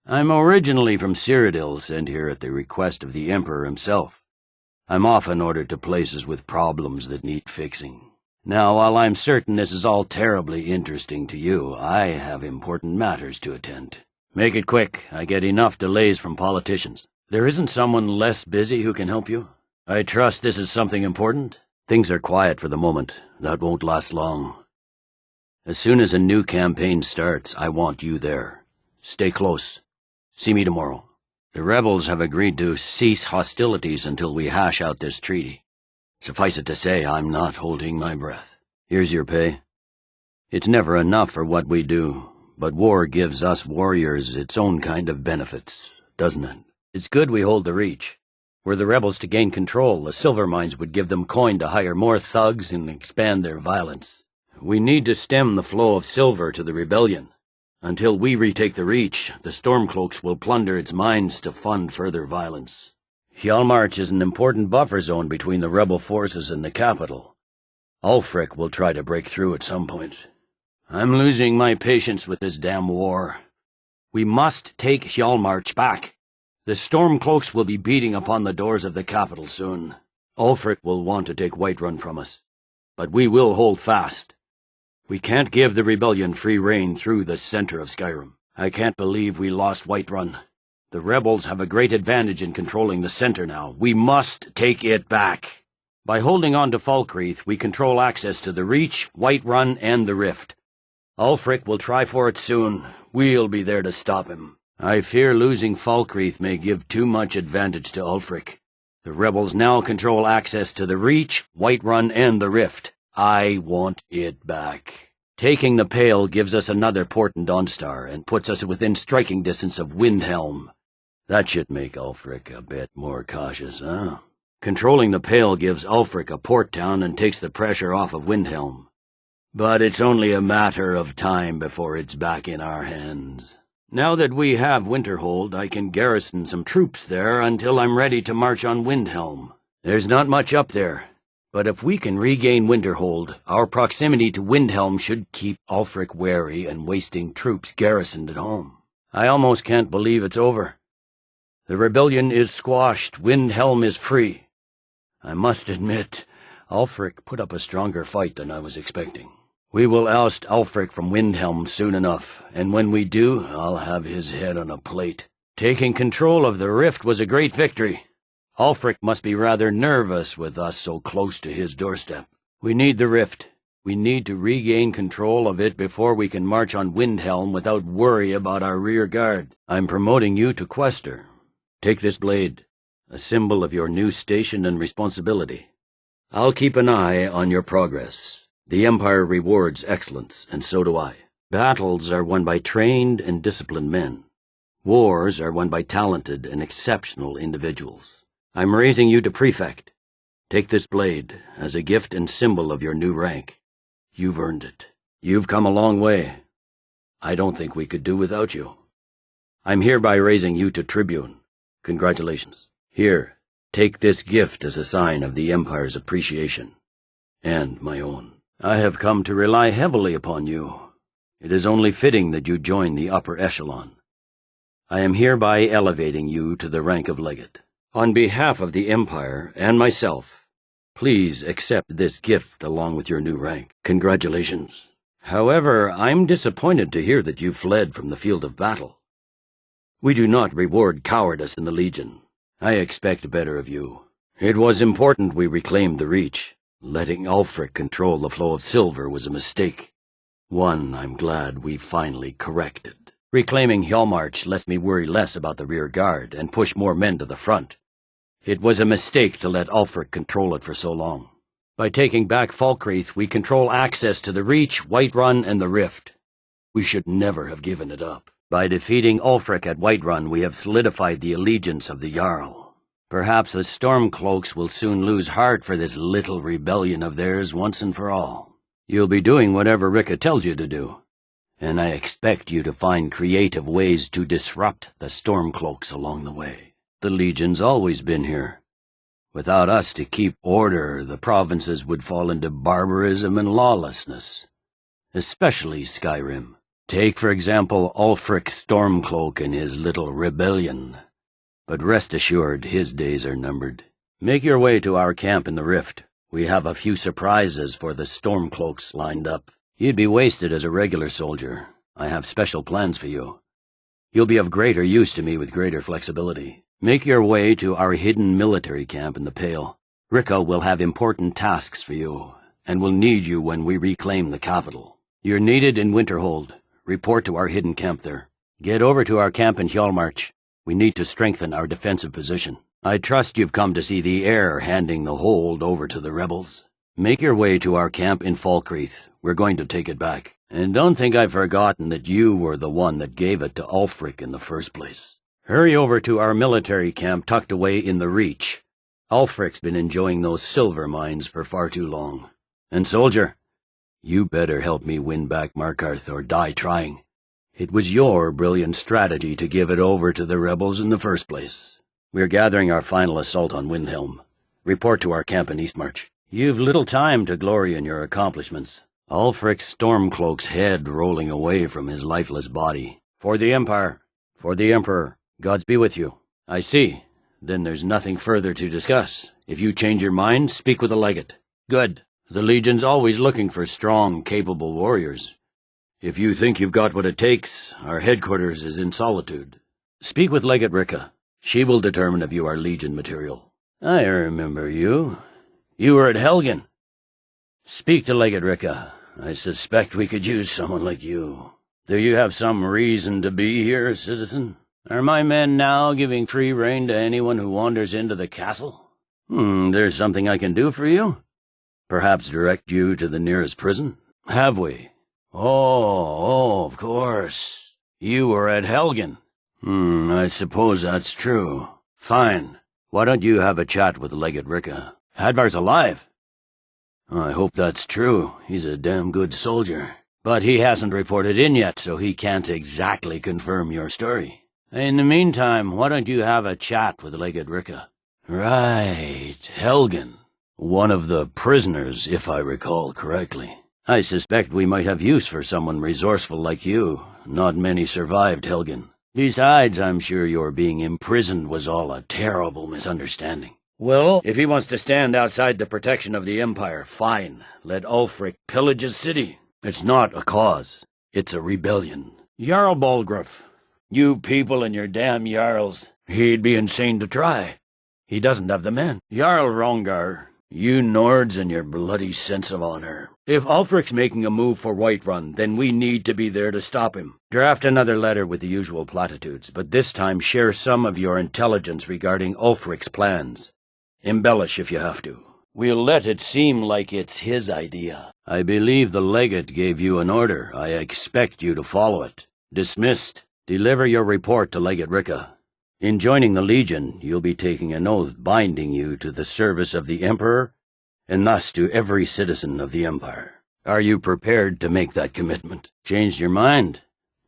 I'm originally from Cyrodiil, sent here at the request of the Emperor himself. I'm often ordered to places with problems that need fixing. Now, while I'm certain this is all terribly interesting to you, I have important matters to attend. Make it quick. I get enough delays from politicians. There isn't someone less busy who can help you? I trust this is something important? Things are quiet for the moment. That won't last long. As soon as a new campaign starts, I want you there. Stay close. See me tomorrow. The rebels have agreed to cease hostilities until we hash out this treaty. Suffice it to say, I'm not holding my breath. Here's your pay. It's never enough for what we do, but war gives us warriors its own kind of benefits, doesn't it? It's good we hold the Reach. Were the rebels to gain control, the silver mines would give them coin to hire more thugs and expand their violence. We need to stem the flow of silver to the rebellion. Until we retake the Reach, the Stormcloaks will plunder its mines to fund further violence. Hjalmarch is an important buffer zone between the rebel forces and the capital. Ulfric will try to break through at some point. I'm losing my patience with this damn war. We must take Hjalmarch back. The Stormcloaks will be beating upon the doors of the capital soon. Ulfric will want to take Whiterun from us, but we will hold fast. We can't give the rebellion free rein through the center of Skyrim. I can't believe we lost Whiterun. The rebels have a great advantage in controlling the center now. We must take it back. By holding on to Falkreath, we control access to the Reach, Whiterun, and the Rift. Ulfric will try for it soon. We'll be there to stop him. I fear losing Falkreath may give too much advantage to Ulfric. The rebels now control access to the Reach, Whiterun, and the Rift. I want it back. Taking the Pale gives us another port in Dawnstar and puts us within striking distance of Windhelm. That should make Ulfric a bit more cautious, huh? Controlling the Pale gives Ulfric a port town and takes the pressure off of Windhelm. But it's only a matter of time before it's back in our hands. Now that we have Winterhold, I can garrison some troops there until I'm ready to march on Windhelm. There's not much up there. But if we can regain Winterhold, our proximity to Windhelm should keep Ulfric wary and wasting troops garrisoned at home. I almost can't believe it's over. The rebellion is squashed. Windhelm is free. I must admit, Ulfric put up a stronger fight than I was expecting. We will oust Ulfric from Windhelm soon enough, and when we do, I'll have his head on a plate. Taking control of the Rift was a great victory. Ulfric must be rather nervous with us so close to his doorstep. We need the Rift. We need to regain control of it before we can march on Windhelm without worry about our rear guard. I'm promoting you to Quester. Take this blade, a symbol of your new station and responsibility. I'll keep an eye on your progress. The Empire rewards excellence, and so do I. Battles are won by trained and disciplined men. Wars are won by talented and exceptional individuals. I'm raising you to Prefect. Take this blade as a gift and symbol of your new rank. You've earned it. You've come a long way. I don't think we could do without you. I'm hereby raising you to Tribune. Congratulations. Here, take this gift as a sign of the Empire's appreciation. And my own. I have come to rely heavily upon you. It is only fitting that you join the upper echelon. I am hereby elevating you to the rank of Legate. On behalf of the Empire and myself, please accept this gift along with your new rank. Congratulations. However, I'm disappointed to hear that you fled from the field of battle. We do not reward cowardice in the Legion. I expect better of you. It was important we reclaimed the Reach. Letting Ulfric control the flow of silver was a mistake. One I'm glad we finally corrected. Reclaiming Hjalmarch lets me worry less about the rear guard and push more men to the front. It was a mistake to let Ulfric control it for so long. By taking back Falkreath, we control access to the Reach, Whiterun, and the Rift. We should never have given it up. By defeating Ulfric at Whiterun, we have solidified the allegiance of the Jarl. Perhaps the Stormcloaks will soon lose heart for this little rebellion of theirs once and for all. You'll be doing whatever Ricka tells you to do, and I expect you to find creative ways to disrupt the Stormcloaks along the way. The Legion's always been here. Without us to keep order, the provinces would fall into barbarism and lawlessness, especially Skyrim. Take, for example, Ulfric Stormcloak and his little rebellion. But rest assured, his days are numbered. Make your way to our camp in the Rift. We have a few surprises for the Stormcloaks lined up. You'd be wasted as a regular soldier. I have special plans for you. You'll be of greater use to me with greater flexibility. Make your way to our hidden military camp in the Pale. Ricka will have important tasks for you, and will need you when we reclaim the capital. You're needed in Winterhold. Report to our hidden camp there. Get over to our camp in Hjalmarch. We need to strengthen our defensive position. I trust you've come to see the heir handing the hold over to the rebels. Make your way to our camp in Falkreath. We're going to take it back. And don't think I've forgotten that you were the one that gave it to Ulfric in the first place. Hurry over to our military camp tucked away in the Reach. Ulfric's been enjoying those silver mines for far too long. And soldier, you better help me win back Markarth or die trying. It was your brilliant strategy to give it over to the rebels in the first place. We're gathering our final assault on Windhelm. Report to our camp in Eastmarch. You've little time to glory in your accomplishments. Ulfric Stormcloak's head rolling away from his lifeless body. For the Empire. For the Emperor. Gods be with you. I see. Then there's nothing further to discuss. If you change your mind, speak with the legate. Good. The Legion's always looking for strong, capable warriors. If you think you've got what it takes, our headquarters is in Solitude. Speak with Legate Ricka. She will determine if you are Legion material. I remember you. You were at Helgen. Speak to Legate Ricka. I suspect we could use someone like you. Do you have some reason to be here, citizen? Are my men now giving free rein to anyone who wanders into the castle? There's something I can do for you? Perhaps direct you to the nearest prison? Have we? Oh, of course. You were at Helgen. I suppose that's true. Fine. Why don't you have a chat with Legate Ricka? Hadvar's alive. I hope that's true. He's a damn good soldier. But he hasn't reported in yet, so he can't exactly confirm your story. In the meantime, why don't you have a chat with Legate Ricka? Right, Helgen. One of the prisoners, if I recall correctly. I suspect we might have use for someone resourceful like you. Not many survived Helgen. Besides, I'm sure your being imprisoned was all a terrible misunderstanding. Well, if he wants to stand outside the protection of the Empire, fine. Let Ulfric pillage his city. It's not a cause. It's a rebellion. Jarl Balgruuf. You people and your damn Jarls. He'd be insane to try. He doesn't have the men. Jarl Rongar. You Nords and your bloody sense of honor. If Ulfric's making a move for Whiterun, then we need to be there to stop him. Draft another letter with the usual platitudes, but this time share some of your intelligence regarding Ulfric's plans. Embellish if you have to. We'll let it seem like it's his idea. I believe the legate gave you an order. I expect you to follow it. Dismissed. Deliver your report to Legate Ricka. In joining the Legion, you'll be taking an oath binding you to the service of the Emperor, and thus to every citizen of the Empire. Are you prepared to make that commitment? Changed your mind?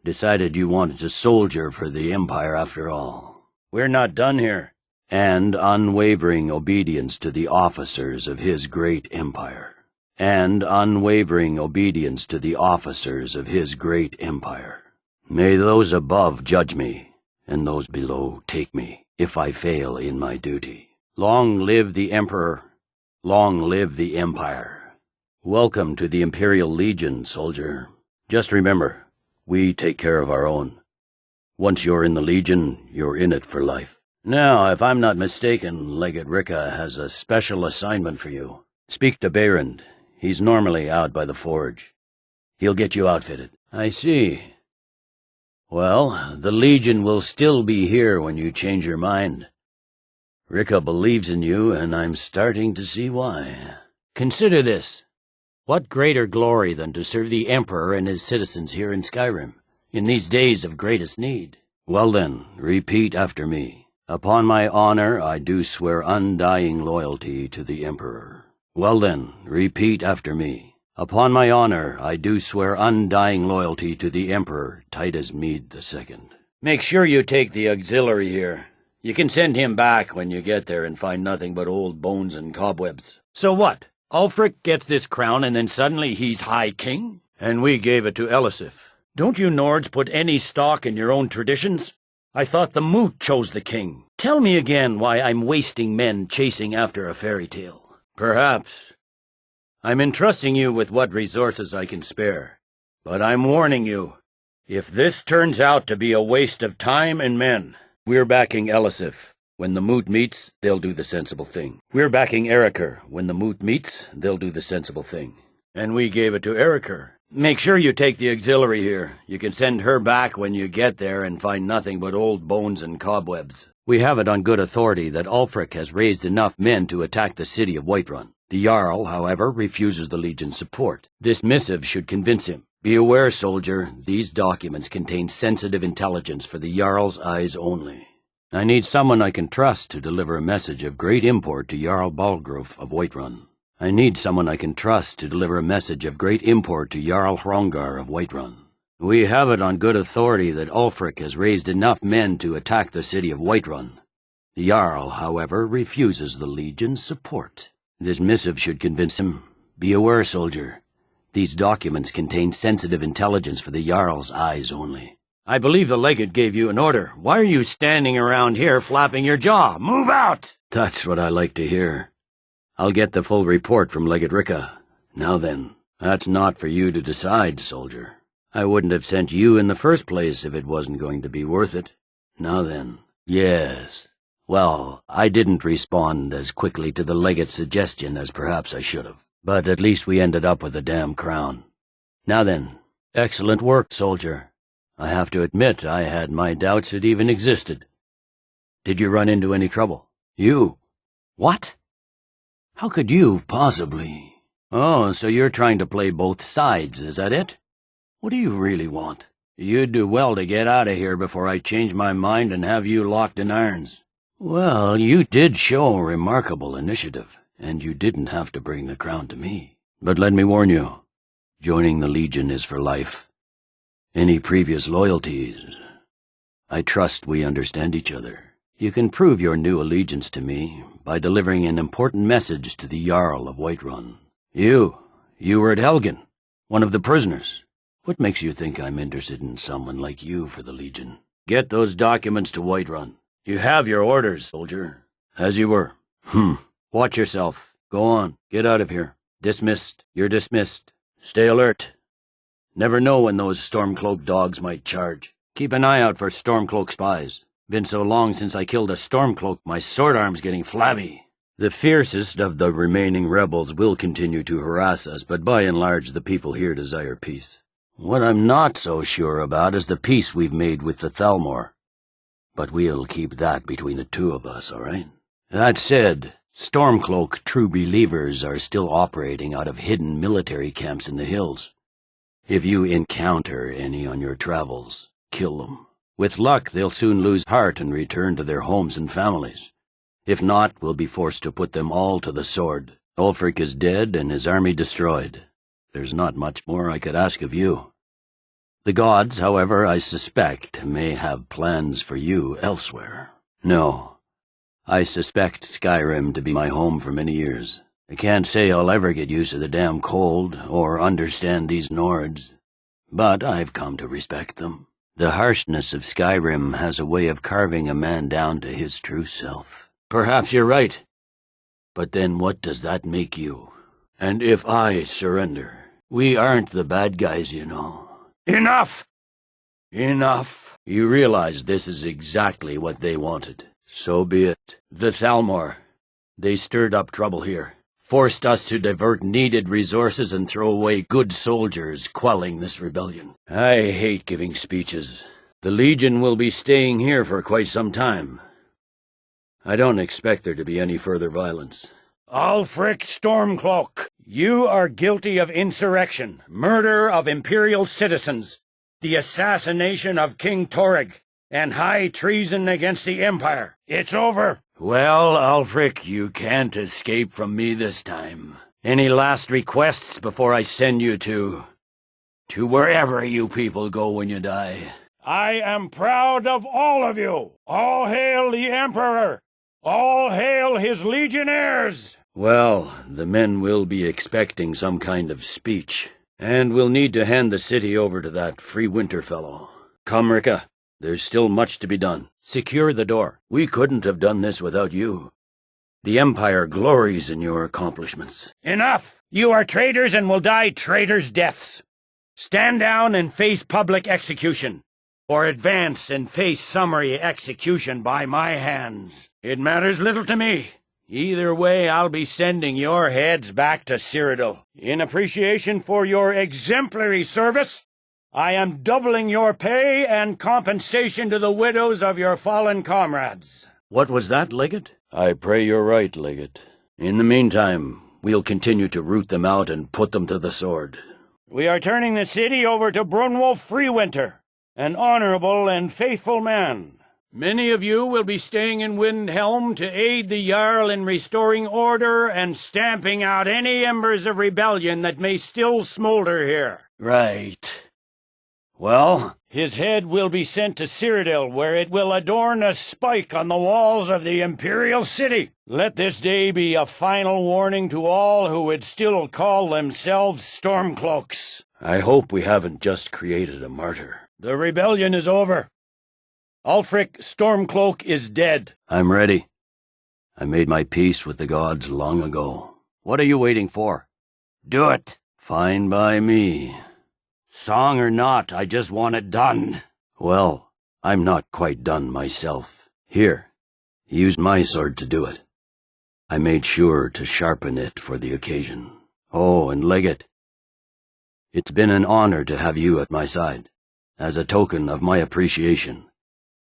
Decided you wanted to soldier for the Empire after all? We're not done here. And unwavering obedience to the officers of his great Empire. And unwavering obedience to the officers of his great Empire. May those above judge me, and those below take me, if I fail in my duty. Long live the Emperor. Long live the Empire. Welcome to the Imperial Legion, soldier. Just remember, we take care of our own. Once you're in the Legion, you're in it for life. Now, if I'm not mistaken, Legate Ricka has a special assignment for you. Speak to Behrend. He's normally out by the forge. He'll get you outfitted. I see. Well, the Legion will still be here when you change your mind. Ricka believes in you, and I'm starting to see why. Consider this. What greater glory than to serve the Emperor and his citizens here in Skyrim, in these days of greatest need? Well then, repeat after me. Upon my honor, I do swear undying loyalty to the Emperor. Well then, repeat after me. Upon my honor, I do swear undying loyalty to the Emperor, Titus Mede II. Make sure you take the auxiliary here. You can send him back when you get there and find nothing but old bones and cobwebs. So what? Ulfric gets this crown and then suddenly he's High King? And we gave it to Elisif. Don't you Nords put any stock in your own traditions? I thought the moot chose the king. Tell me again why I'm wasting men chasing after a fairy tale. Perhaps. I'm entrusting you with what resources I can spare. But I'm warning you, if this turns out to be a waste of time and men, we're backing Elisif. When the moot meets, they'll do the sensible thing. We're backing Erikr. When the moot meets, they'll do the sensible thing. And we gave it to Erikr. Make sure you take the auxiliary here. You can send her back when you get there and find nothing but old bones and cobwebs. We have it on good authority that Ulfric has raised enough men to attack the city of Whiterun. The Jarl, however, refuses the Legion's support. This missive should convince him. Be aware, soldier, these documents contain sensitive intelligence for the Jarl's eyes only. I need someone I can trust to deliver a message of great import to Jarl Balgruf of Whiterun. I need someone I can trust to deliver a message of great import to Jarl Hrongar of Whiterun. We have it on good authority that Ulfric has raised enough men to attack the city of Whiterun. The Jarl, however, refuses the Legion's support. This missive should convince him. Be aware, soldier. These documents contain sensitive intelligence for the Jarl's eyes only. I believe the legate gave you an order. Why are you standing around here flapping your jaw? Move out! That's what I like to hear. I'll get the full report from Legate Ricka. Now then, that's not for you to decide, soldier. I wouldn't have sent you in the first place if it wasn't going to be worth it. Now then, yes. Well, I didn't respond as quickly to the legate's suggestion as perhaps I should have. But at least we ended up with the damn crown. Now then, excellent work, soldier. I have to admit I had my doubts it even existed. Did you run into any trouble? You? What? How could you possibly? Oh, so you're trying to play both sides, is that it? What do you really want? You'd do well to get out of here before I change my mind and have you locked in irons. Well, you did show remarkable initiative, and you didn't have to bring the crown to me. But let me warn you, joining the Legion is for life. Any previous loyalties? I trust we understand each other. You can prove your new allegiance to me by delivering an important message to the Jarl of Whiterun. You were at Helgen, one of the prisoners. What makes you think I'm interested in someone like you for the Legion? Get those documents to Whiterun. You have your orders, soldier. As you were. Watch yourself. Go on. Get out of here. Dismissed. You're dismissed. Stay alert. Never know when those Stormcloak dogs might charge. Keep an eye out for Stormcloak spies. Been so long since I killed a Stormcloak, my sword arm's getting flabby. The fiercest of the remaining rebels will continue to harass us, but by and large the people here desire peace. What I'm not so sure about is the peace we've made with the Thalmor. But we'll keep that between the two of us, all right? That said, Stormcloak true believers are still operating out of hidden military camps in the hills. If you encounter any on your travels, kill them. With luck, they'll soon lose heart and return to their homes and families. If not, we'll be forced to put them all to the sword. Ulfric is dead and his army destroyed. There's not much more I could ask of you. The gods, however, I suspect, may have plans for you elsewhere. No, I suspect Skyrim to be my home for many years. I can't say I'll ever get used to the damn cold or understand these Nords, but I've come to respect them. The harshness of Skyrim has a way of carving a man down to his true self. Perhaps you're right. But then what does that make you? And if I surrender, we aren't the bad guys, you know. Enough! Enough! You realize this is exactly what they wanted. So be it. The Thalmor. They stirred up trouble here. Forced us to divert needed resources and throw away good soldiers, quelling this rebellion. I hate giving speeches. The Legion will be staying here for quite some time. I don't expect there to be any further violence. Ulfric Stormcloak, you are guilty of insurrection, murder of Imperial citizens, the assassination of King Torrig, and high treason against the Empire. It's over. Well, Ulfric, you can't escape from me this time. Any last requests before I send you to wherever you people go when you die? I am proud of all of you. All hail the Emperor. All hail his legionnaires. Well, the men will be expecting some kind of speech. And we'll need to hand the city over to that free winter fellow. Come, Rika. There's still much to be done. Secure the door. We couldn't have done this without you. The Empire glories in your accomplishments. Enough! You are traitors and will die traitors' deaths. Stand down and face public execution, or advance and face summary execution by my hands. It matters little to me. Either way, I'll be sending your heads back to Cyrodiil. In appreciation for your exemplary service, I am doubling your pay and compensation to the widows of your fallen comrades. What was that, Legate? I pray you're right, Legate. In the meantime, we'll continue to root them out and put them to the sword. We are turning the city over to Brunwolf Freewinter, an honorable and faithful man. Many of you will be staying in Windhelm to aid the Jarl in restoring order and stamping out any embers of rebellion that may still smolder here. Right. Well, his head will be sent to Cyrodiil, where it will adorn a spike on the walls of the Imperial City. Let this day be a final warning to all who would still call themselves Stormcloaks. I hope we haven't just created a martyr. The rebellion is over. Ulfric Stormcloak is dead. I'm ready. I made my peace with the gods long ago. What are you waiting for? Do it. Fine by me. Song or not, I just want it done. Well, I'm not quite done myself. Here, use my sword to do it. I made sure to sharpen it for the occasion. Oh, and Legate, it's been an honor to have you at my side. As a token of my appreciation,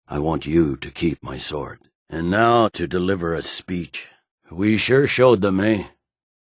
I want you to keep my sword. And now to deliver a speech. We sure showed them, eh?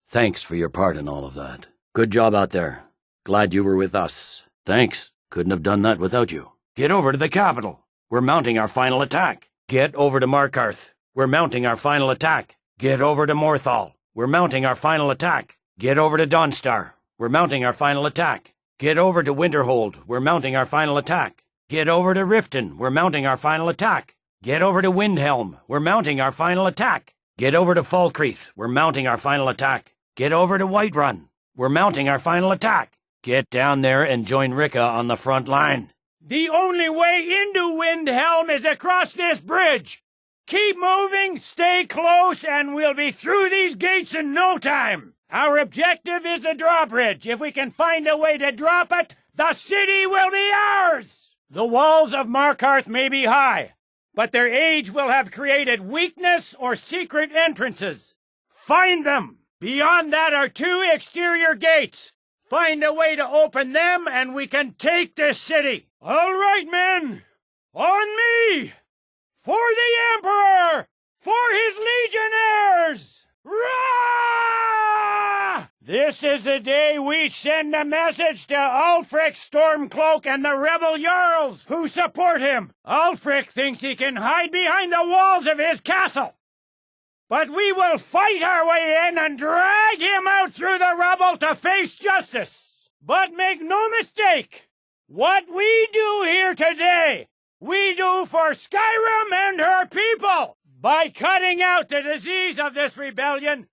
Thanks for your part in all of that. Good job out there. Glad you were with us. Thanks. Couldn't have done that without you. Get over to the capital. We're mounting our final attack. Get over to Markarth. We're mounting our final attack. Get over to Morthal. We're mounting our final attack. Get over to Dawnstar. We're mounting our final attack. Get over to Winterhold. We're mounting our final attack. Get over to Riften. We're mounting our final attack. Get over to Windhelm. We're mounting our final attack. Get over to Falkreath. We're mounting our final attack. Get over to Whiterun. We're mounting our final attack. Get down there and join Rika on the front line. The only way into Windhelm is across this bridge. Keep moving, stay close, and we'll be through these gates in no time. Our objective is the drawbridge. If we can find a way to drop it, the city will be ours. The walls of Markarth may be high, but their age will have created weakness or secret entrances. Find them. Beyond that are 2 exterior gates. Find a way to open them, and we can take this city. All right, men. On me! For the Emperor! For his legionnaires! Rah! This is the day we send a message to Ulfric Stormcloak and the rebel Jarls who support him. Ulfric thinks he can hide behind the walls of his castle. But we will fight our way in and drag him out through the rubble to face justice. But make no mistake, what we do here today, we do for Skyrim and her people. By cutting out the disease of this rebellion,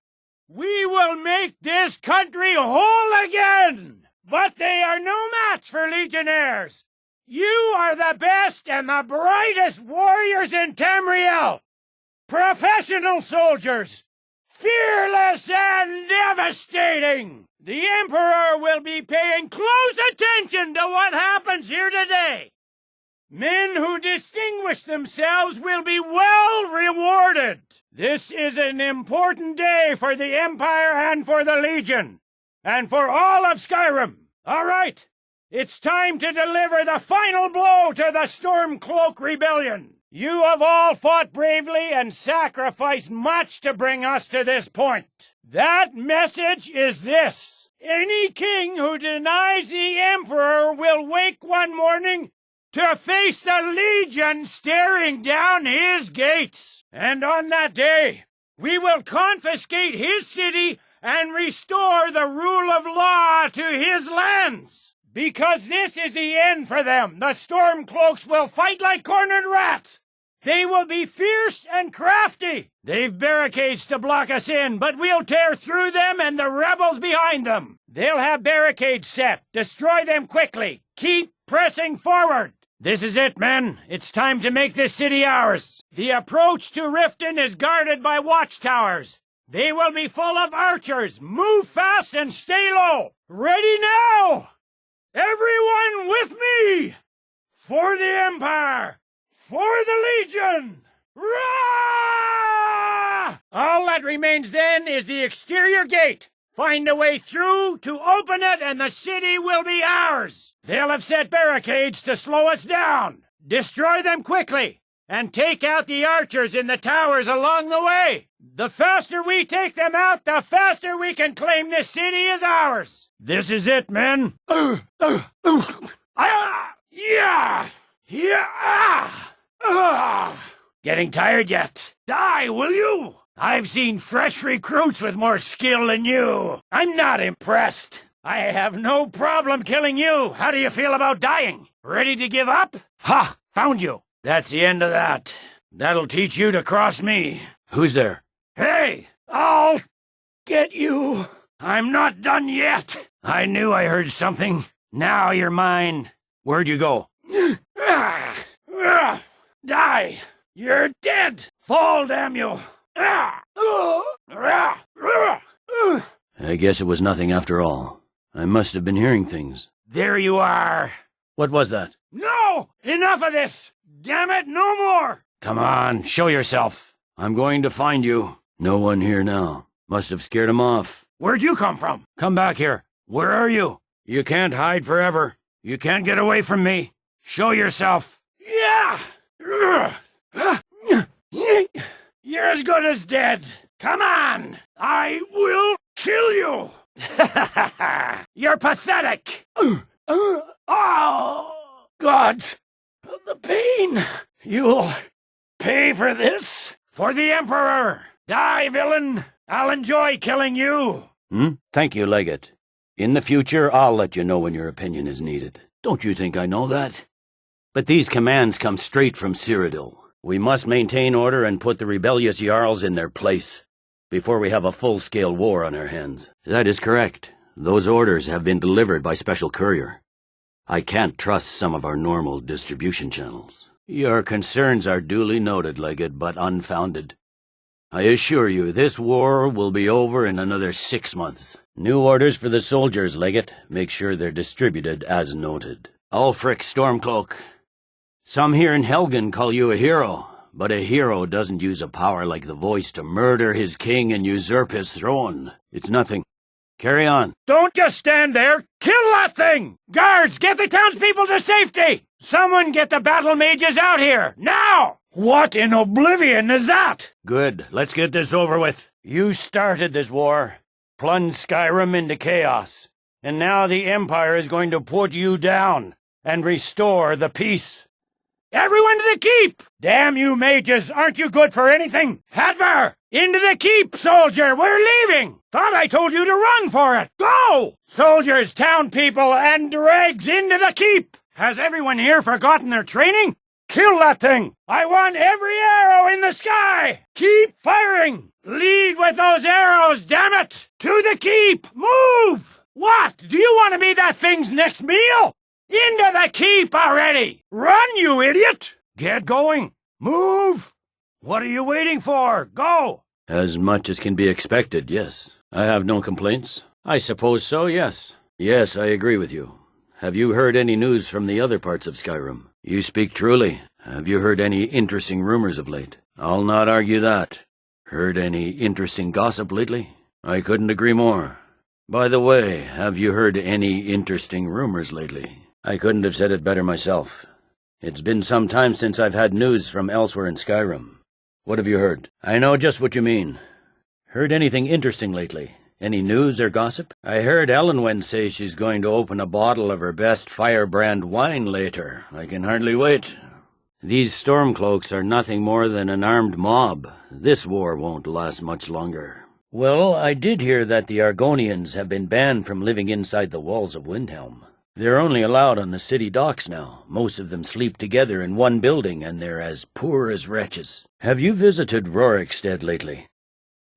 we will make this country whole again. But they are no match for legionnaires. You are the best and the brightest warriors in Tamriel. Professional soldiers, fearless and devastating. The Emperor will be paying close attention to what happens here today. Men who distinguish themselves will be well rewarded. This is an important day for the Empire and for the Legion, and for all of Skyrim. All right, it's time to deliver the final blow to the Stormcloak Rebellion. You have all fought bravely and sacrificed much to bring us to this point. That message is this. Any king who denies the Emperor will wake one morning to face the Legion staring down his gates. And on that day, we will confiscate his city and restore the rule of law to his lands. Because this is the end for them. The Stormcloaks will fight like cornered rats, They will be fierce and crafty. They've barricades to block us in, but we'll tear through them and the rebels behind them. They'll have barricades set. Destroy them quickly. Keep pressing forward. This is it, men. It's time to make this city ours. The approach to Riften is guarded by watchtowers. They will be full of archers. Move fast and stay low. Ready now! Everyone with me! For the Empire! For the Legion! Rah! All that remains then is the exterior gate. Find a way through to open it and the city will be ours. They'll have set barricades to slow us down. Destroy them quickly and take out the archers in the towers along the way. The faster we take them out, the faster we can claim this city as ours. This is it, men. Getting tired yet? Die, will you? I've seen fresh recruits with more skill than you. I'm not impressed. I have no problem killing you. How do you feel about dying? Ready to give up? Ha! Found you. That's the end of that. That'll teach you to cross me. Who's there? Hey! I'll get you. I'm not done yet. I knew I heard something. Now you're mine. Where'd you go? Die! You're dead! Fall, damn you! I guess it was nothing after all. I must have been hearing things. There you are! What was that? No! Enough of this! Damn it, no more! Come on, show yourself. I'm going to find you. No one here now. Must have scared him off. Where'd you come from? Come back here. Where are you? You can't hide forever. You can't get away from me. Show yourself. Yeah! You're as good as dead. Come on! I will kill you! You're pathetic! Oh, God! The pain! You'll pay for this? For the Emperor! Die, villain! I'll enjoy killing you! Thank you, Legate. In the future, I'll let you know when your opinion is needed. Don't you think I know that? But these commands come straight from Cyrodiil. We must maintain order and put the rebellious Jarls in their place before we have a full-scale war on our hands. That is correct. Those orders have been delivered by special courier. I can't trust some of our normal distribution channels. Your concerns are duly noted, Legate, but unfounded. I assure you, this war will be over in another 6 months. New orders for the soldiers, Legate. Make sure they're distributed as noted. Ulfric Stormcloak. Some here in Helgen call you a hero, but a hero doesn't use a power like the voice to murder his king and usurp his throne. It's nothing. Carry on. Don't just stand there! Kill that thing! Guards, get the townspeople to safety! Someone get the battle mages out here, now! What in oblivion is that? Good. Let's get this over with. You started this war, plunged Skyrim into chaos, and now the Empire is going to put you down and restore the peace. Everyone to the keep! Damn you mages, aren't you good for anything? Hadvar! Into the keep, soldier! We're leaving! Thought I told you to run for it! Go! Soldiers, town people, and dregs into the keep! Has everyone here forgotten their training? Kill that thing! I want every arrow in the sky! Keep firing! Lead with those arrows, damn it! To the keep! Move! What? Do you want to be that thing's next meal? Into the keep already! Run, you idiot! Get going! Move! What are you waiting for? Go! As much as can be expected, yes. I have no complaints. I suppose so, yes. Yes, I agree with you. Have you heard any news from the other parts of Skyrim? You speak truly. Have you heard any interesting rumors of late? I'll not argue that. Heard any interesting gossip lately? I couldn't agree more. By the way, have you heard any interesting rumors lately? I couldn't have said it better myself. It's been some time since I've had news from elsewhere in Skyrim. What have you heard? I know just what you mean. Heard anything interesting lately? Any news or gossip? I heard Elenwen say she's going to open a bottle of her best firebrand wine later. I can hardly wait. These Stormcloaks are nothing more than an armed mob. This war won't last much longer. Well, I did hear that the Argonians have been banned from living inside the walls of Windhelm. They're only allowed on the city docks now. Most of them sleep together in one building, and they're as poor as wretches. Have you visited Rorikstead lately?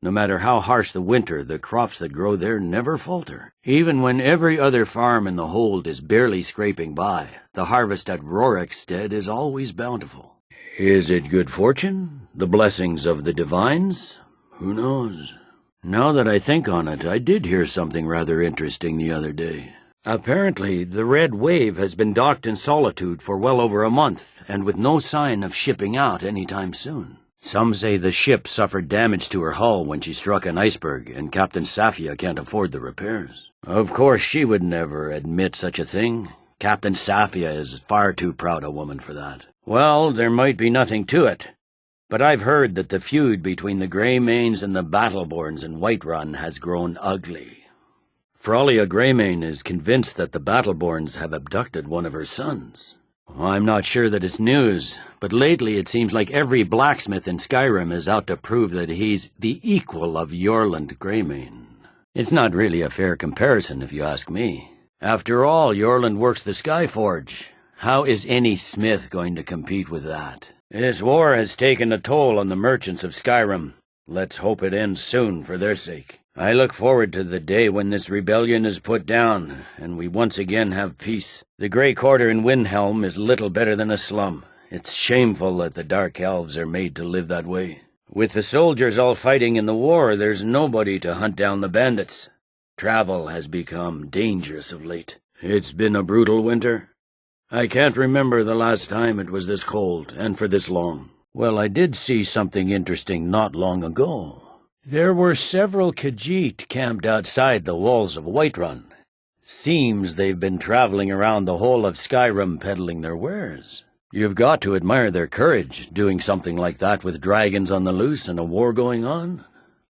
No matter how harsh the winter, the crops that grow there never falter. Even when every other farm in the hold is barely scraping by, the harvest at Rorikstead is always bountiful. Is it good fortune? The blessings of the divines? Who knows? Now that I think on it, I did hear something rather interesting the other day. Apparently, the Red Wave has been docked in Solitude for well over a month, and with no sign of shipping out any time soon. Some say the ship suffered damage to her hull when she struck an iceberg, and Captain Safia can't afford the repairs. Of course, she would never admit such a thing. Captain Safia is far too proud a woman for that. Well, there might be nothing to it, but I've heard that the feud between the Greymanes and the Battleborns in Whiterun has grown ugly. Frollia Greymane is convinced that the Battleborns have abducted one of her sons. I'm not sure that it's news, but lately it seems like every blacksmith in Skyrim is out to prove that he's the equal of Yorland Greymane. It's not really a fair comparison, if you ask me. After all, Yorland works the Skyforge. How is any smith going to compete with that? This war has taken a toll on the merchants of Skyrim. Let's hope it ends soon for their sake. I look forward to the day when this rebellion is put down, and we once again have peace. The Grey Quarter in Windhelm is little better than a slum. It's shameful that the Dark Elves are made to live that way. With the soldiers all fighting in the war, there's nobody to hunt down the bandits. Travel has become dangerous of late. It's been a brutal winter. I can't remember the last time it was this cold, and for this long. Well, I did see something interesting not long ago. There were several Khajiit camped outside the walls of Whiterun. Seems they've been traveling around the whole of Skyrim peddling their wares. You've got to admire their courage, doing something like that with dragons on the loose and a war going on.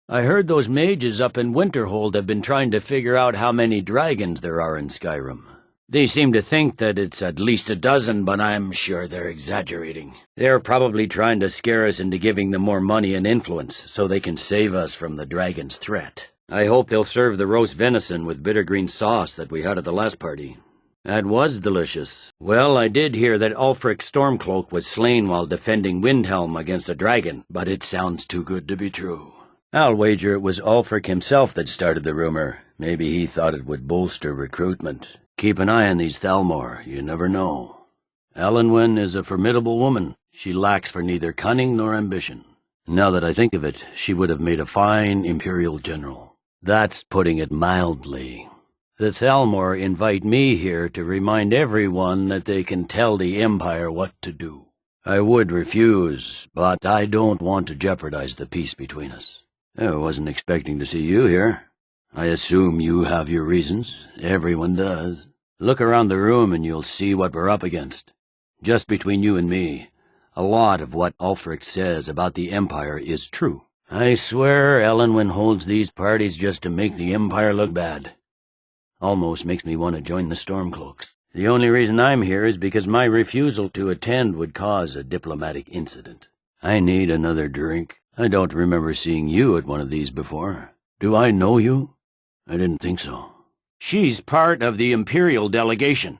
I heard those mages up in Winterhold have been trying to figure out how many dragons there are in Skyrim. They seem to think that it's at least a dozen, but I'm sure they're exaggerating. They're probably trying to scare us into giving them more money and influence, so they can save us from the dragon's threat. I hope they'll serve the roast venison with bitter green sauce that we had at the last party. That was delicious. Well, I did hear that Ulfric Stormcloak was slain while defending Windhelm against a dragon, but it sounds too good to be true. I'll wager it was Ulfric himself that started the rumor. Maybe he thought it would bolster recruitment. Keep an eye on these Thalmor, you never know. Elenwen is a formidable woman. She lacks for neither cunning nor ambition. Now that I think of it, she would have made a fine imperial general. That's putting it mildly. The Thalmor invite me here to remind everyone that they can tell the Empire what to do. I would refuse, but I don't want to jeopardize the peace between us. I wasn't expecting to see you here. I assume you have your reasons. Everyone does. Look around the room and you'll see what we're up against. Just between you and me, a lot of what Ulfric says about the Empire is true. I swear Elenwen holds these parties just to make the Empire look bad. Almost makes me want to join the Stormcloaks. The only reason I'm here is because my refusal to attend would cause a diplomatic incident. I need another drink. I don't remember seeing you at one of these before. Do I know you? I didn't think so. She's part of the Imperial delegation.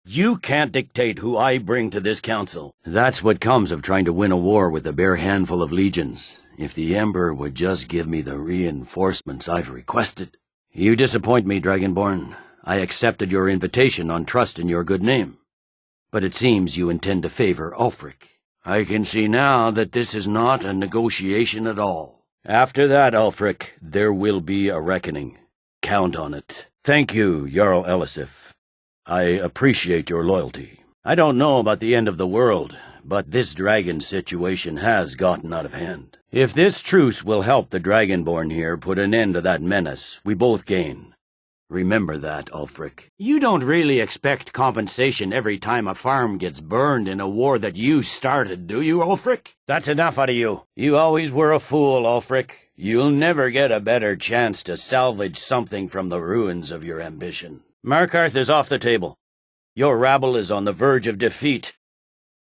You can't dictate who I bring to this council. That's what comes of trying to win a war with a bare handful of legions. If the Emperor would just give me the reinforcements I've requested. You disappoint me, Dragonborn. I accepted your invitation on trust in your good name. But it seems you intend to favor Ulfric. I can see now that this is not a negotiation at all. After that, Ulfric, there will be a reckoning. Count on it. Thank you, Jarl Elisif. I appreciate your loyalty. I don't know about the end of the world, but this dragon situation has gotten out of hand. If this truce will help the Dragonborn here put an end to that menace, we both gain. Remember that, Ulfric. You don't really expect compensation every time a farm gets burned in a war that you started, do you, Ulfric? That's enough out of you. You always were a fool, Ulfric. You'll never get a better chance to salvage something from the ruins of your ambition. Markarth is off the table. Your rabble is on the verge of defeat.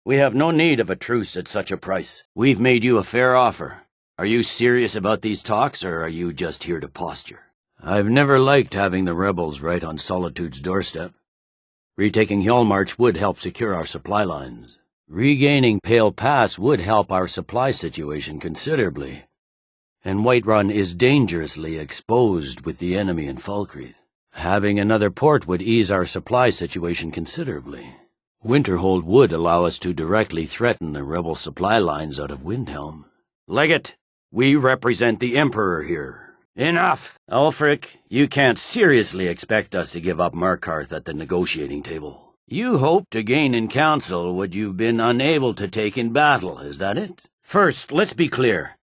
We have no need of a truce at such a price. We've made you a fair offer. Are you serious about these talks, or are you just here to posture? I've never liked having the rebels right on Solitude's doorstep. Retaking Hjolmarch would help secure our supply lines. Regaining Pale Pass would help our supply situation considerably. And Whiterun is dangerously exposed with the enemy in Falkreath. Having another port would ease our supply situation considerably. Winterhold would allow us to directly threaten the rebel supply lines out of Windhelm. Legate, we represent the Emperor here. Enough! Ulfric, you can't seriously expect us to give up Markarth at the negotiating table. You hope to gain in council what you've been unable to take in battle, is that it? First, let's be clear.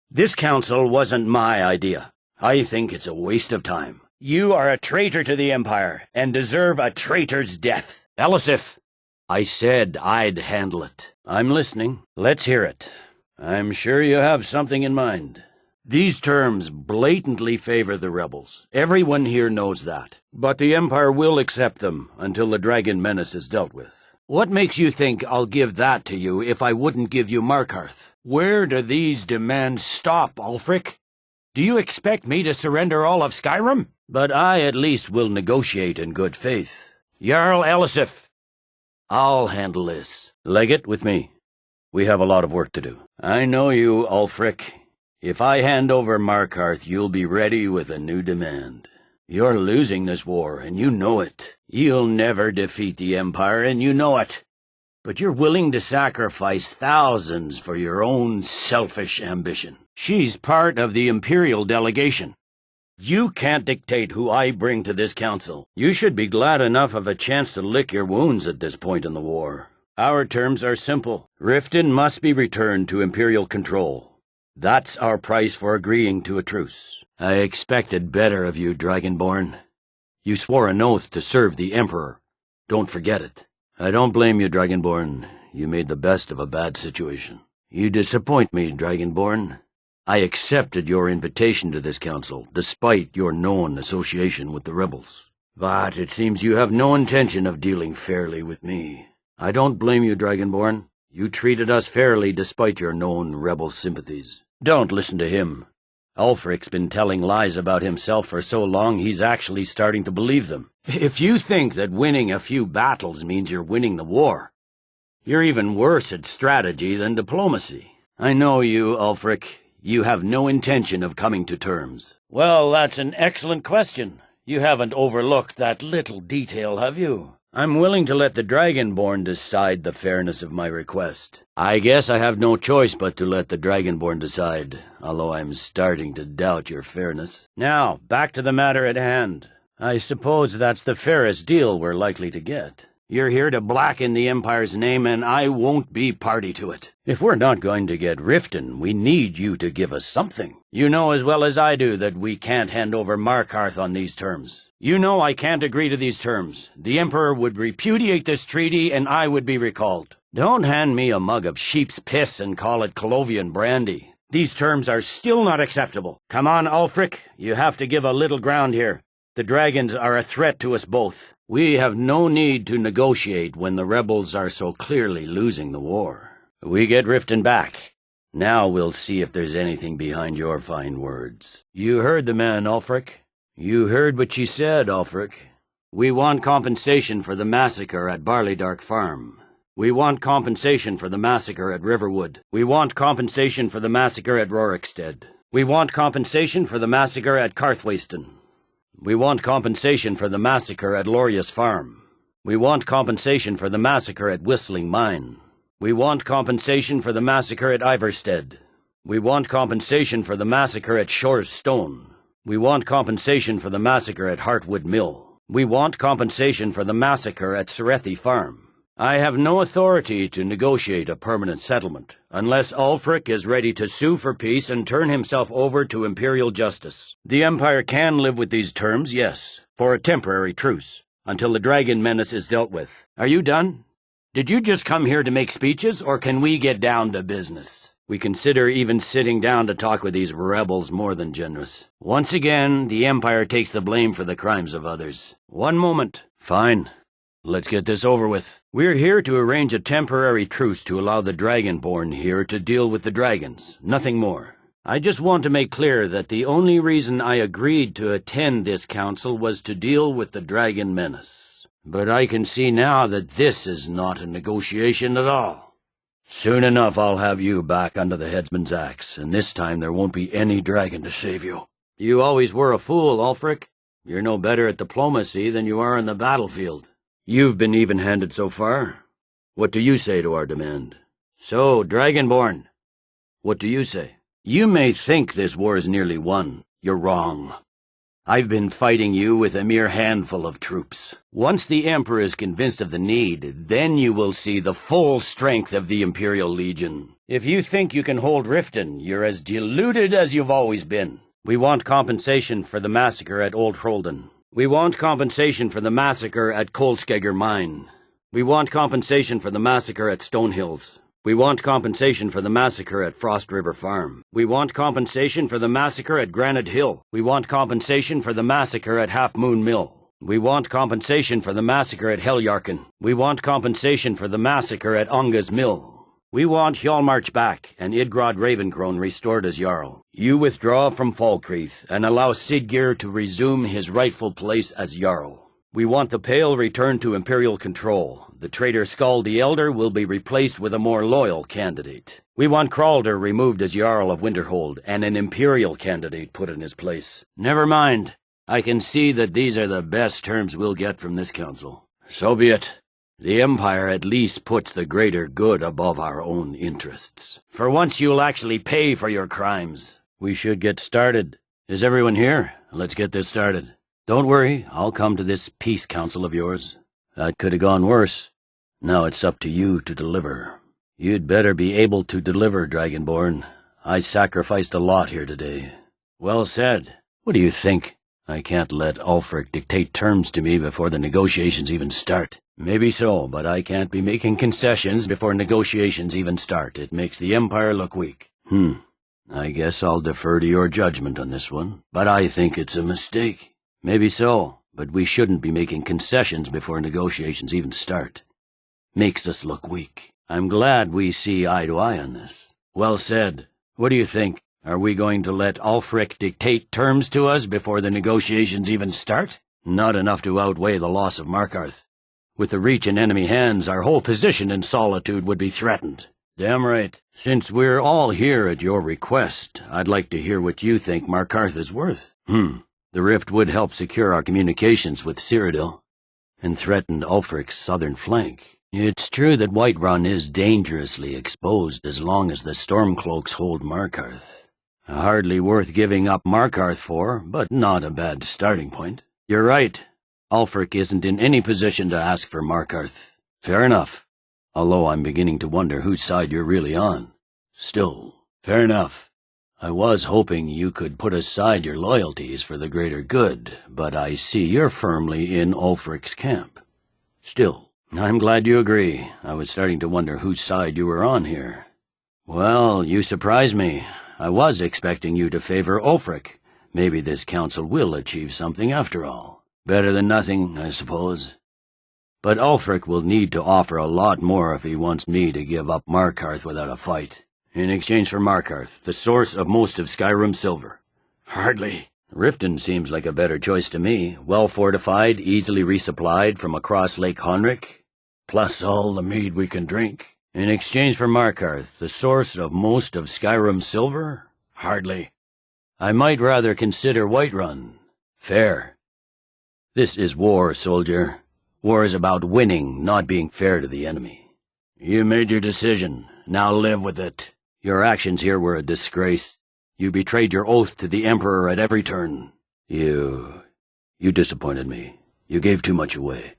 This council wasn't my idea. I think it's a waste of time. You are a traitor to the Empire, and deserve a traitor's death. Elisif, I said I'd handle it. I'm listening. Let's hear it. I'm sure you have something in mind. These terms blatantly favor the rebels. Everyone here knows that. But the Empire will accept them until the dragon menace is dealt with. What makes you think I'll give that to you if I wouldn't give you Markarth? Where do these demands stop, Ulfric? Do you expect me to surrender all of Skyrim? But I at least will negotiate in good faith. Jarl Elisif, I'll handle this. Legate with me. We have a lot of work to do. I know you, Ulfric. If I hand over Markarth, you'll be ready with a new demand. You're losing this war, and you know it. You'll never defeat the Empire, and you know it. But you're willing to sacrifice thousands for your own selfish ambition. She's part of the Imperial delegation. You can't dictate who I bring to this council. You should be glad enough of a chance to lick your wounds at this point in the war. Our terms are simple. Riften must be returned to Imperial control. That's our price for agreeing to a truce. I expected better of you, Dragonborn. You swore an oath to serve the Emperor. Don't forget it. I don't blame you, Dragonborn. You made the best of a bad situation. You disappoint me, Dragonborn. I accepted your invitation to this council, despite your known association with the rebels. But it seems you have no intention of dealing fairly with me. I don't blame you, Dragonborn. You treated us fairly despite your known rebel sympathies. Don't listen to him. Ulfric's been telling lies about himself for so long he's actually starting to believe them. If you think that winning a few battles means you're winning the war, you're even worse at strategy than diplomacy. I know you, Ulfric. You have no intention of coming to terms. Well, that's an excellent question. You haven't overlooked that little detail, have you? I'm willing to let the Dragonborn decide the fairness of my request. I guess I have no choice but to let the Dragonborn decide, although I'm starting to doubt your fairness. Now, back to the matter at hand. I suppose that's the fairest deal we're likely to get. You're here to blacken the Empire's name, and I won't be party to it. If we're not going to get Riften, we need you to give us something. You know as well as I do that we can't hand over Markarth on these terms. You know I can't agree to these terms. The Emperor would repudiate this treaty, and I would be recalled. Don't hand me a mug of sheep's piss and call it Colovian brandy. These terms are still not acceptable. Come on, Ulfric, you have to give a little ground here. The dragons are a threat to us both. We have no need to negotiate when the rebels are so clearly losing the war. We get Riften back. Now we'll see if there's anything behind your fine words. You heard the man, Ulfric. You heard what she said, Ulfric. We want compensation for the massacre at Barleydark Farm. We want compensation for the massacre at Riverwood. We want compensation for the massacre at Rorikstead. We want compensation for the massacre at Carthwayston. We want compensation for the massacre at Lorius Farm. We want compensation for the massacre at Whistling Mine. We want compensation for the massacre at Iverstead. We want compensation for the massacre at Shore's Stone. We want compensation for the massacre at Heartwood Mill. We want compensation for the massacre at Serethi Farm. I have no authority to negotiate a permanent settlement, unless Ulfric is ready to sue for peace and turn himself over to Imperial justice. The Empire can live with these terms, yes, for a temporary truce, until the dragon menace is dealt with. Are you done? Did you just come here to make speeches, or can we get down to business? We consider even sitting down to talk with these rebels more than generous. Once again, the Empire takes the blame for the crimes of others. One moment. Fine. Let's get this over with. We're here to arrange a temporary truce to allow the Dragonborn here to deal with the dragons. Nothing more. I just want to make clear that the only reason I agreed to attend this council was to deal with the dragon menace. But I can see now that this is not a negotiation at all. Soon enough I'll have you back under the headsman's axe, and this time there won't be any dragon to save you. You always were a fool, Ulfric. You're no better at diplomacy than you are in the battlefield. You've been even-handed so far. What do you say to our demand? So, Dragonborn, what do you say? You may think this war is nearly won. You're wrong. I've been fighting you with a mere handful of troops. Once the Emperor is convinced of the need, then you will see the full strength of the Imperial Legion. If you think you can hold Riften, you're as deluded as you've always been. We want compensation for the massacre at Old Hroldan. We want compensation for the massacre at Kolskegger Mine. We want compensation for the massacre at Stonehills. We want compensation for the massacre at Frost River Farm. We want compensation for the massacre at Granite Hill. We want compensation for the massacre at Half Moon Mill. We want compensation for the massacre at Heljarken. We want compensation for the massacre at Onga's Mill. We want Hjalmarch back and Idgrod Ravencrone restored as Jarl. You withdraw from Falkreath and allow Siggeir to resume his rightful place as Jarl. We want the Pale returned to Imperial control. The traitor Skald the Elder will be replaced with a more loyal candidate. We want Kralder removed as Jarl of Winterhold and an Imperial candidate put in his place. Never mind. I can see that these are the best terms we'll get from this council. So be it. The Empire at least puts the greater good above our own interests. For once you'll actually pay for your crimes. We should get started. Is everyone here? Let's get this started. Don't worry, I'll come to this peace council of yours. That could have gone worse. Now it's up to you to deliver. You'd better be able to deliver, Dragonborn. I sacrificed a lot here today. Well said. What do you think? I can't let Ulfric dictate terms to me before the negotiations even start. Maybe so, but I can't be making concessions before negotiations even start. It makes the Empire look weak. I guess I'll defer to your judgment on this one, but I think it's a mistake. Maybe so, but we shouldn't be making concessions before negotiations even start. Makes us look weak. I'm glad we see eye to eye on this. Well said. What do you think? Are we going to let Ulfric dictate terms to us before the negotiations even start? Not enough to outweigh the loss of Markarth. With the Reach in enemy hands, our whole position in Solitude would be threatened. Damn right. Since we're all here at your request, I'd like to hear what you think Markarth is worth. The rift would help secure our communications with Cyrodiil, and threatened Ulfric's southern flank. It's true that Whiterun is dangerously exposed as long as the Stormcloaks hold Markarth. Hardly worth giving up Markarth for, but not a bad starting point. You're right. Ulfric isn't in any position to ask for Markarth. Fair enough. Although I'm beginning to wonder whose side you're really on. Still, fair enough. I was hoping you could put aside your loyalties for the greater good, but I see you're firmly in Ulfric's camp. Still, I'm glad you agree. I was starting to wonder whose side you were on here. Well, you surprised me. I was expecting you to favor Ulfric. Maybe this council will achieve something after all. Better than nothing, I suppose. But Ulfric will need to offer a lot more if he wants me to give up Markarth without a fight. In exchange for Markarth, the source of most of Skyrim's silver. Hardly. Riften seems like a better choice to me. Well fortified, easily resupplied from across Lake Honric. Plus all the mead we can drink. In exchange for Markarth, the source of most of Skyrim's silver? Hardly. I might rather consider Whiterun. Fair. This is war, soldier. War is about winning, not being fair to the enemy. You made your decision. Now live with it. Your actions here were a disgrace. You betrayed your oath to the Emperor at every turn. You disappointed me. You gave too much away.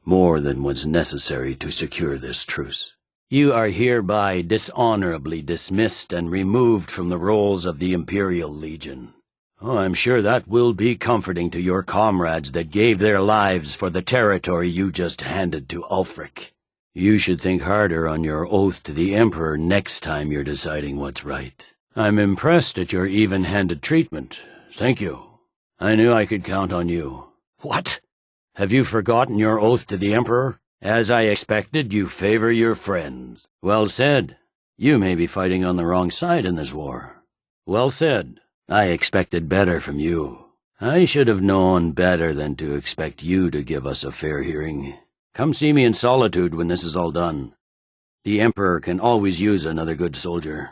More than was necessary to secure this truce. You are hereby dishonorably dismissed and removed from the rolls of the Imperial Legion. Oh, I'm sure that will be comforting to your comrades that gave their lives for the territory you just handed to Ulfric. You should think harder on your oath to the Emperor next time you're deciding what's right. I'm impressed at your even-handed treatment. Thank you. I knew I could count on you. What? Have you forgotten your oath to the Emperor? As I expected, you favor your friends. Well said. You may be fighting on the wrong side in this war. Well said. I expected better from you. I should have known better than to expect you to give us a fair hearing. Come see me in solitude when this is all done. The Emperor can always use another good soldier.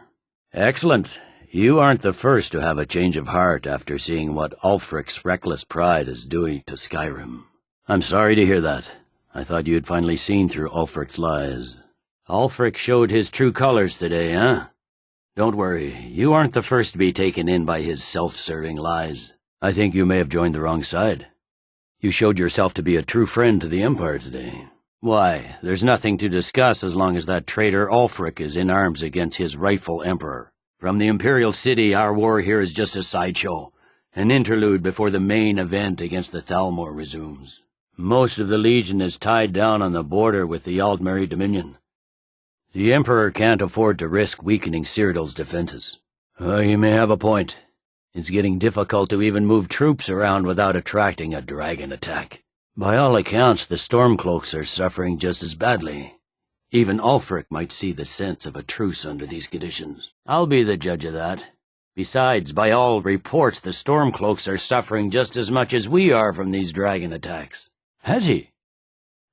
Excellent. You aren't the first to have a change of heart after seeing what Ulfric's reckless pride is doing to Skyrim. I'm sorry to hear that. I thought you had finally seen through Ulfric's lies. Ulfric showed his true colors today, huh? Don't worry, you aren't the first to be taken in by his self-serving lies. I think you may have joined the wrong side. You showed yourself to be a true friend to the Empire today. Why, there's nothing to discuss as long as that traitor Ulfric is in arms against his rightful emperor. From the Imperial City, our war here is just a sideshow, an interlude before the main event against the Thalmor resumes. Most of the Legion is tied down on the border with the Aldmeri Dominion. The Emperor can't afford to risk weakening Cyrodiil's defenses. He may have a point. It's getting difficult to even move troops around without attracting a dragon attack. By all accounts, the Stormcloaks are suffering just as badly. Even Ulfric might see the sense of a truce under these conditions. I'll be the judge of that. Besides, by all reports, the Stormcloaks are suffering just as much as we are from these dragon attacks. Has he?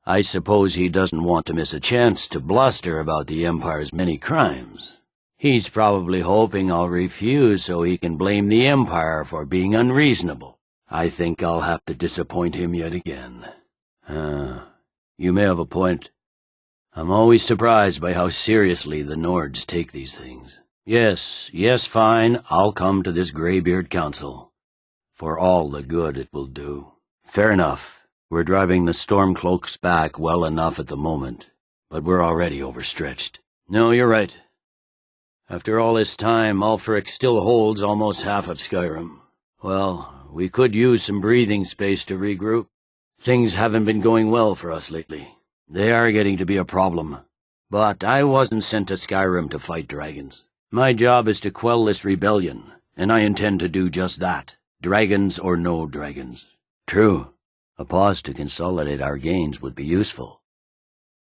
I suppose he doesn't want to miss a chance to bluster about the Empire's many crimes. He's probably hoping I'll refuse so he can blame the Empire for being unreasonable. I think I'll have to disappoint him yet again. You may have a point. I'm always surprised by how seriously the Nords take these things. Yes, fine, I'll come to this Greybeard Council. For all the good it will do. Fair enough. We're driving the Stormcloaks back well enough at the moment, but we're already overstretched. No, you're right. After all this time, Ulfric still holds almost half of Skyrim. Well, we could use some breathing space to regroup. Things haven't been going well for us lately. They are getting to be a problem. But I wasn't sent to Skyrim to fight dragons. My job is to quell this rebellion, and I intend to do just that. Dragons or no dragons. True. A pause to consolidate our gains would be useful.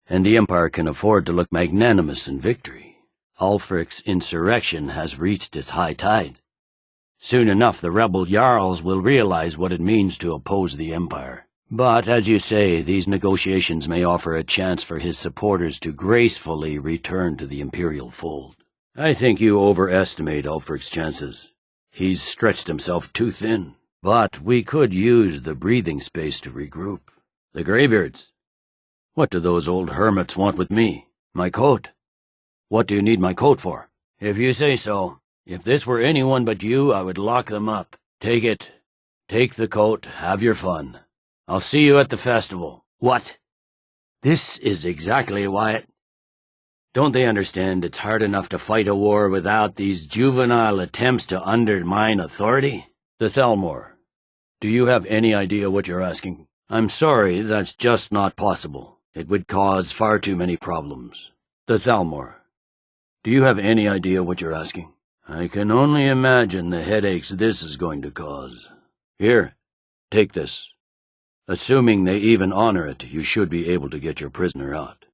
And the Empire can afford to look magnanimous in victory. Ulfric's insurrection has reached its high tide. Soon enough the rebel Jarls will realize what it means to oppose the Empire. But, as you say, these negotiations may offer a chance for his supporters to gracefully return to the Imperial fold. I think you overestimate Ulfric's chances. He's stretched himself too thin. But we could use the breathing space to regroup. The Greybeards. What do those old hermits want with me? My coat? What do you need my coat for? If you say so. If this were anyone but you, I would lock them up. Take it. Take the coat. Have your fun. I'll see you at the festival. What? This is exactly why Don't they understand it's hard enough to fight a war without these juvenile attempts to undermine authority? The Thalmor. Do you have any idea what you're asking? I'm sorry, that's just not possible. It would cause far too many problems. The Thalmor. Do you have any idea what you're asking? I can only imagine the headaches this is going to cause. Here, take this. Assuming they even honor it, you should be able to get your prisoner out.